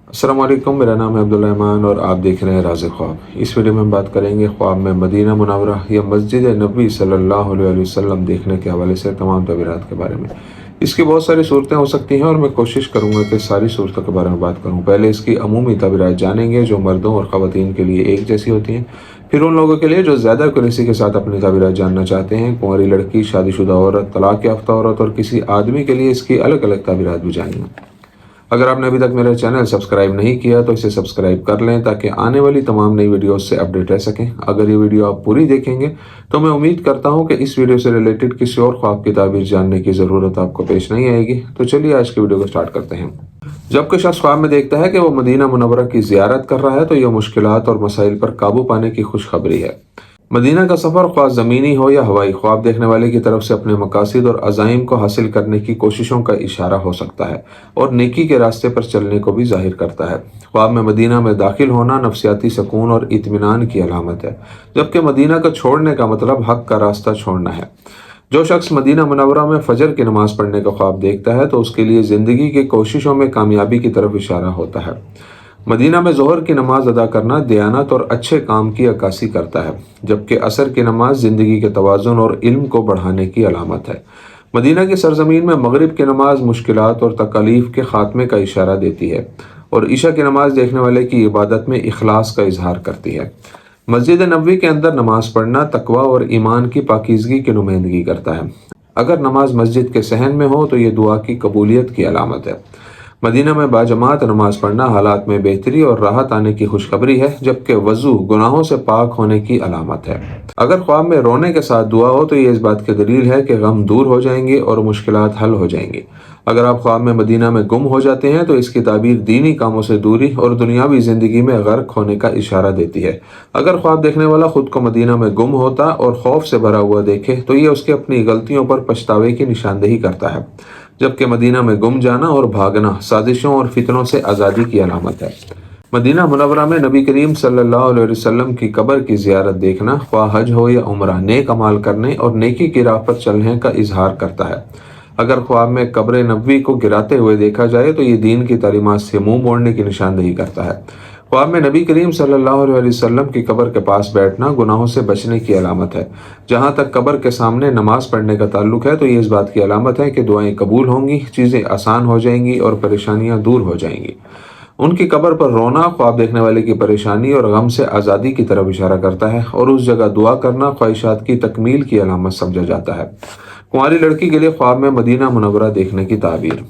अस्सलाम वालेकुम, मेरा नाम है अब्दुल रहमान और आप देख रहे हैं राज़ ख्वाब। इस वीडियो में हम बात करेंगे ख्वाब में मदीना मुनव्वरा या मस्जिद नबी सल्लल्लाहु अलैहि वसल्लम देखने के हवाले से तमाम तबीरात के बारे में। इसकी बहुत सारी सूरतें हो सकती हैं और मैं कोशिश करूंगा कि सारी सूरतों के बारे में बात करूं। पहले इसकी अमूमी तबीरात जानेंगे जो मर्दों और ख़वातीन के लिए एक जैसी होती हैं, फिर उन लोगों के लिए जो ज़्यादा एक्यूरेसी के साथ अपनी तबीरात जानना चाहते हैं, कुंवारी लड़की, शादीशुदा औरत, तलाक याफ्ता औरत और किसी आदमी के लिए इसकी अलग अलग तबीरात भी जानेंगे। अगर आपने अभी तक मेरा चैनल सब्सक्राइब नहीं किया तो इसे सब्सक्राइब कर लें ताकि आने वाली तमाम नई वीडियोस से अपडेट रह सकें। अगर ये वीडियो आप पूरी देखेंगे तो मैं उम्मीद करता हूं कि इस वीडियो से रिलेटेड किसी और ख्वाब की ताबीर जानने की ज़रूरत आपको पेश नहीं आएगी। तो चलिए आज की वीडियो को स्टार्ट करते हैं। जब कोई शख्स ख्वाब में देखता है कि वो मदीना मुनव्वरा की ज़ियारत कर रहा है तो यह मुश्किलात और मसाइल पर काबू पाने की खुशखबरी है। मदीना का सफ़र ख्वाह ज़मीनी हो या हवाई, ख्वाब देखने वाले की तरफ से अपने मकासद और अज़ाइम को हासिल करने की कोशिशों का इशारा हो सकता है और नेकी के रास्ते पर चलने को भी जाहिर करता है। ख्वाब में मदीना में दाखिल होना नफसियाती सुकून और इत्मीनान की अलामत है, जबकि मदीना को छोड़ने का मतलब हक़ का रास्ता छोड़ना है। जो शख्स मदीना मुनव्वरा में फ़जर की नमाज़ पढ़ने का ख्वाब देखता है तो उसके लिए ज़िंदगी की कोशिशों में कामयाबी की तरफ इशारा होता है। मदीना में ज़ोहर की नमाज अदा करना दयानत और अच्छे काम की अक्कासी करता है, जबकि असर की नमाज ज़िंदगी के तवाज़ुन और इल्म को बढ़ाने की अलामत है। मदीना की सरजमीन में मगरिब की नमाज मुश्किलात और तकालीफ के ख़ात्मे का इशारा देती है और ईशा की नमाज देखने वाले की इबादत में इखलास का इजहार करती है। मस्जिद नबवी के अंदर नमाज पढ़ना तकवा और ईमान की पाकीज़गी की नुमाइंदगी करता है। अगर नमाज मस्जिद के सहन में हो तो ये दुआ की कबूलियत की अलामत है। मदीना में बाजमात नमाज पढ़ना हालात में बेहतरी और राहत आने की खुशखबरी है, जबकि वज़ू गुनाहों से पाक होने की अलामत है। अगर ख्वाब में रोने के साथ दुआ हो तो ये इस बात की दलील है कि गम दूर हो जाएंगे और मुश्किलात हल हो जाएंगी। अगर आप ख्वाब में मदीना में गुम हो जाते हैं तो इसकी ताबीर दीनी कामों से दूरी और दुनियावी ज़िंदगी में गर्क होने का इशारा देती है। अगर ख्वाब देखने वाला खुद को मदीना में गुम होता और खौफ से भरा हुआ देखे तो ये उसके अपनी गलतियों पर पछतावे की निशानदेही करता है, जबकि मदीना में गुम जाना और भागना साजिशों और फितनों से आज़ादी की अलामत है। मदीना मुनव्वरा में नबी करीम सल्लल्लाहु अलैहि वसल्लम की कब्र की ज़ियारत देखना ख्वाह हज हो या उम्रा नेक अमाल करने और नेकी की राह पर चलने का इजहार करता है। अगर ख्वाब में कब्र नबवी को गिराते हुए देखा जाए तो ये दीन की तालीमात से मुंह मोड़ने की निशानदेही करता है। ख्वाब में नबी करीम सल्लल्लाहु अलैहि वसल्लम की कब्र के पास बैठना गुनाहों से बचने की अलामत है। जहाँ तक कब्र के सामने नमाज पढ़ने का ताल्लुक है तो ये इस बात की अलामत है कि दुआएं कबूल होंगी, चीज़ें आसान हो जाएंगी और परेशानियां दूर हो जाएंगी। उनकी कब्र पर रोना ख्वाब देखने वाले की परेशानी और गम से आज़ादी की तरफ इशारा करता है और उस जगह दुआ करना ख्वाहिशात की तकमील की अलामत समझा जाता है। कुंवारी लड़की के लिए ख्वाब में मदीना मुनव्वरा देखने की ताबीर।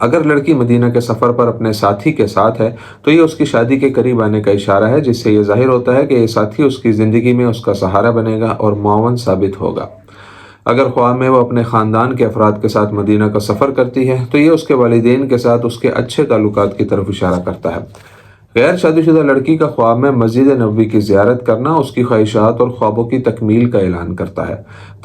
अगर लड़की मदीना के सफ़र पर अपने साथी के साथ है तो ये उसकी शादी के करीब आने का इशारा है, जिससे यह जाहिर होता है कि ये साथी उसकी ज़िंदगी में उसका सहारा बनेगा और मुआवन साबित होगा। अगर ख्वाब में वो अपने ख़ानदान के अफराद के साथ मदीना का सफ़र करती है तो ये उसके वालिदैन के साथ उसके अच्छे ताल्लुकात की तरफ इशारा करता है। गैर शादीशुदा लड़की का ख्वाब में मस्जिद नबवी की ज़ियारत करना उसकी ख्वाहिशात और ख्वाबों की तकमील का ऐलान करता है।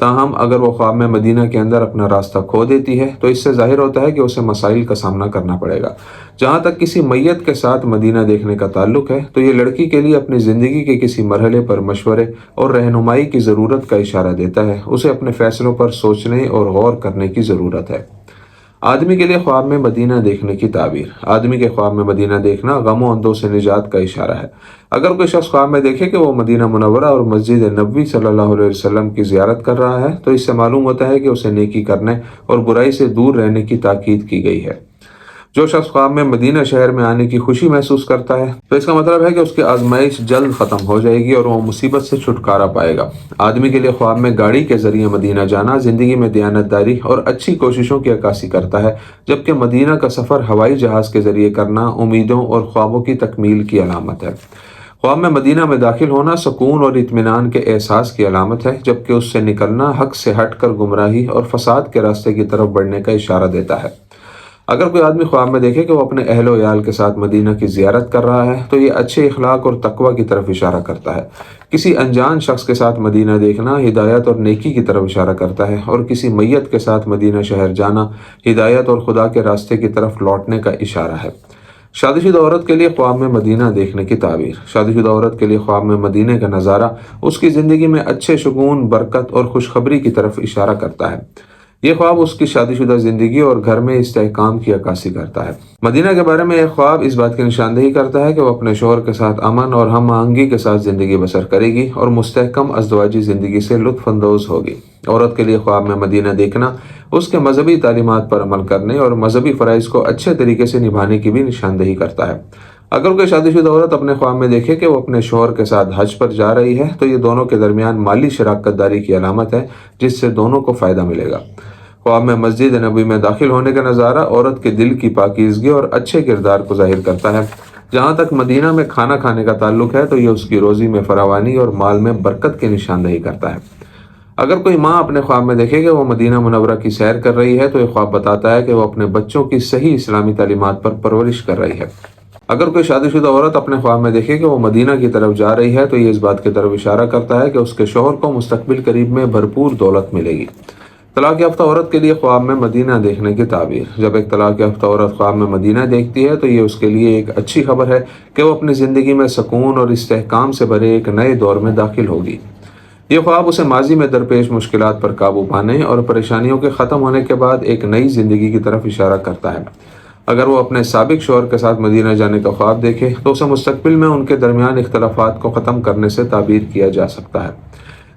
ताहम अगर वो ख्वाब में मदीना के अंदर अपना रास्ता खो देती है तो इससे जाहिर होता है कि उसे मसाइल का सामना करना पड़ेगा। जहाँ तक किसी मैयत के साथ मदीना देखने का ताल्लुक है तो ये लड़की के लिए अपनी ज़िंदगी के किसी मरहले पर मशवरे और रहनुमाई की ज़रूरत का इशारा देता है। उसे अपने फ़ैसलों पर सोचने और गौर करने की ज़रूरत है। आदमी के लिए ख्वाब में मदीना देखने की ताबीर। आदमी के ख्वाब में मदीना देखना गमो अंदों से निजात का इशारा है। अगर कोई शख्स ख्वाब में देखे कि वो मदीना मुनव्वरा और मस्जिद नबवी सल्लल्लाहु अलैहि वसल्लम की ज़ियारत कर रहा है तो इससे मालूम होता है कि उसे नेकी करने और बुराई से दूर रहने की ताकीद की गई है। जो शख्स ख्वाब में मदीना शहर में आने की खुशी महसूस करता है तो इसका मतलब है कि उसकी आजमाइश जल्द ख़त्म हो जाएगी और वो मुसीबत से छुटकारा पाएगा। आदमी के लिए ख्वाब में गाड़ी के ज़रिए मदीना जाना ज़िंदगी में दयानतदारी और अच्छी कोशिशों की अक्कासी करता है, जबकि मदीना का सफ़र हवाई जहाज़ के ज़रिए करना उम्मीदों और ख्वाबों की तकमील की अलामत है। ख्वाब में मदीना में दाखिल होना सुकून और इत्मीनान के एहसास की अलामत है, जबकि उससे निकलना हक़ से हट कर गुमराही और फसाद के रास्ते की तरफ बढ़ने का इशारा देता है। अगर कोई आदमी ख्वाब में देखे कि वो अपने अहल व याल के साथ मदीना की ज़ियारत कर रहा है तो ये अच्छे इखलाक और तकवा की तरफ इशारा करता है। किसी अनजान शख्स के साथ मदीना देखना हिदायत और नेकी की तरफ इशारा करता है और किसी मैयत के साथ मदीना शहर जाना हिदायत और खुदा के रास्ते की तरफ लौटने का इशारा है। शादीशुदा औरत के लिए ख्वाब में मदीना देखने की ताबीर। शादीशुदा औरत के लिए ख्वाब में मदीने का नज़ारा उसकी ज़िंदगी में अच्छे सुकून, बरकत और खुशखबरी की तरफ इशारा करता है। یہ خواب اس کی شادی شدہ زندگی اور گھر میں استحکام کی عکاسی کرتا ہے۔ مدینہ کے بارے میں یہ خواب اس بات کی نشاندہی کرتا ہے کہ وہ اپنے شوہر کے ساتھ امن اور ہم آہنگی کے ساتھ زندگی بسر کرے گی اور مستحکم ازدواجی زندگی سے لطف اندوز ہوگی۔ عورت کے لیے خواب میں مدینہ دیکھنا اس کے مذہبی تعلیمات پر عمل کرنے اور مذہبی فرائض کو اچھے طریقے سے نبھانے کی بھی نشاندہی کرتا ہے۔ اگر کوئی شادی شدہ عورت اپنے خواب میں دیکھے کہ وہ اپنے شوہر کے ساتھ حج پر جا رہی ہے تو یہ دونوں کے درمیان مالی شراکت داری کی علامت ہے جس سے دونوں کو فائدہ ملے گا۔ خواب میں مسجد نبوی میں داخل ہونے کا نظارہ عورت کے دل کی پاکیزگی اور اچھے کردار کو ظاہر کرتا ہے۔ جہاں تک مدینہ میں کھانا کھانے کا تعلق ہے تو یہ اس کی روزی میں فراوانی اور مال میں برکت کی نشاندہی کرتا ہے۔ اگر کوئی ماں اپنے خواب میں دیکھے کہ وہ مدینہ منورہ کی سیر کر رہی ہے تو یہ خواب بتاتا ہے کہ وہ اپنے بچوں کی صحیح اسلامی تعلیمات پر پرورش کر رہی ہے۔ اگر کوئی شادی شدہ عورت اپنے خواب میں دیکھے کہ وہ مدینہ کی طرف جا رہی ہے تو یہ اس بات کی طرف اشارہ کرتا ہے کہ اس کے شوہر کو مستقبل قریب میں بھرپور دولت ملے گی۔ طلاق یافتہ عورت کے لیے خواب میں مدینہ دیکھنے کی تعبیر۔ جب ایک طلاق یافتہ عورت خواب میں مدینہ دیکھتی ہے تو یہ اس کے لیے ایک اچھی خبر ہے کہ وہ اپنی زندگی میں سکون اور استحکام سے بھرے ایک نئے دور میں داخل ہوگی۔ یہ خواب اسے ماضی میں درپیش مشکلات پر قابو پانے اور پریشانیوں کے ختم ہونے کے بعد ایک نئی زندگی کی طرف اشارہ کرتا ہے۔ اگر وہ اپنے سابق شوہر کے ساتھ مدینہ جانے کا خواب دیکھے تو اسے مستقبل میں ان کے درمیان اختلافات کو ختم کرنے سے تعبیر کیا جا سکتا ہے،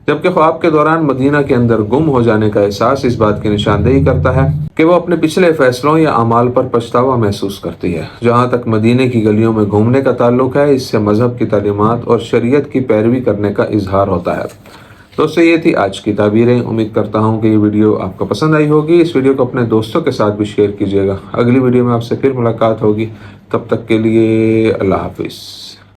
جبکہ خواب کے دوران مدینہ کے اندر گم ہو جانے کا احساس اس بات کی نشاندہی کرتا ہے کہ وہ اپنے پچھلے فیصلوں یا اعمال پر پچھتاوا محسوس کرتی ہے۔ جہاں تک مدینہ کی گلیوں میں گھومنے کا تعلق ہے، اس سے مذہب کی تعلیمات اور شریعت کی پیروی کرنے کا اظہار ہوتا ہے۔ دوستو، یہ تھی آج کی تعبیریں۔ امید کرتا ہوں کہ یہ ویڈیو آپ کو پسند آئی ہوگی۔ اس ویڈیو کو اپنے دوستوں کے ساتھ بھی شیئر کیجیے گا۔ اگلی ویڈیو میں آپ سے پھر ملاقات ہوگی، تب تک کے لیے اللہ حافظ۔